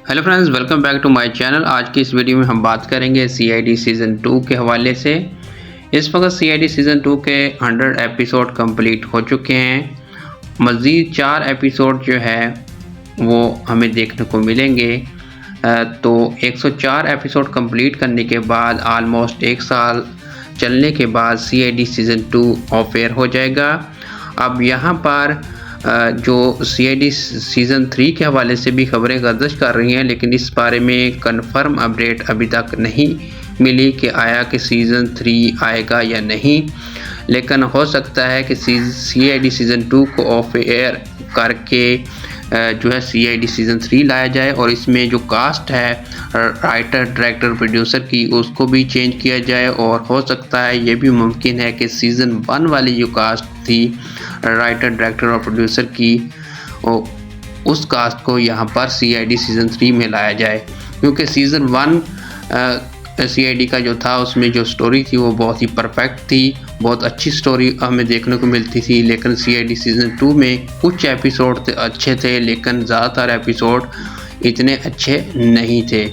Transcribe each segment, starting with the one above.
Hello friends, welcome back to my channel. आज की इस वीडियो में हम बात करेंगे सीआईडी सीज़न 2 के हवाले से। इस वक्त सीआईडी सीज़न 2 के 100 एपिसोड कंप्लीट हो चुके हैं। मज़ीद 4 एपिसोड जो है वो हमें देखने को मिलेंगे। तो 104 एपिसोड कंप्लीट करने के बाद आलमोस्ट 1 साल चलने के बाद सीआईडी सीज़न 2 ऑफ एयर हो जाएगा। अब यहाँ पर जो सीआईडी सीज़न 3 के हवाले से भी खबरें गर्दिश कर रही हैं, लेकिन इस बारे में कंफर्म अपडेट अभी तक नहीं मिली कि आया कि सीज़न 3 आएगा या नहीं। लेकिन हो सकता है कि सीआईडी सीज़न 2 को ऑफ एयर करके जो है सीआईडी सीज़न 3 लाया जाए और इसमें जो कास्ट है राइटर, डायरेक्टर, प्रोड्यूसर की उसको भी चेंज किया जाए। और हो सकता है ये भी मुमकिन है कि सीज़न 1 वाली जो कास्ट थी राइटर, डायरेक्टर और प्रोड्यूसर की, उस कास्ट को यहाँ पर सीआईडी सीज़न 3 में लाया जाए, क्योंकि सीज़न 1 सीआईडी का जो था उसमें जो स्टोरी थी वो बहुत ही परफेक्ट थी, बहुत अच्छी स्टोरी हमें देखने को मिलती थी। लेकिन सीआईडी सीज़न 2 में कुछ एपिसोड अच्छे थे, लेकिन ज़्यादातर एपिसोड इतने अच्छे नहीं थे।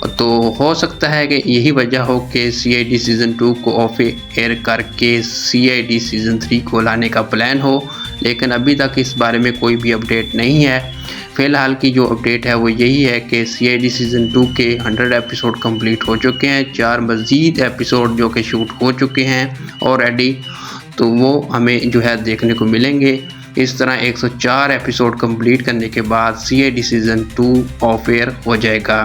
तो हो सकता है कि यही वजह हो कि सीआईडी सीज़न 2 को ऑफ एयर करके सीआईडी सीज़न 3 को लाने का प्लान हो, लेकिन अभी तक इस बारे में कोई भी अपडेट नहीं है। फ़िलहाल की जो अपडेट है वो यही है कि सीआईडी सीज़न 2 के 100 एपिसोड कंप्लीट हो चुके हैं। 4 मज़ीद एपिसोड जो कि शूट हो चुके हैं ऑलरेडी, तो वो हमें जो है देखने को मिलेंगे। इस तरह 104 एपिसोड कंप्लीट करने के बाद सीआईडी सीज़न 2 ऑफ एयर हो जाएगा।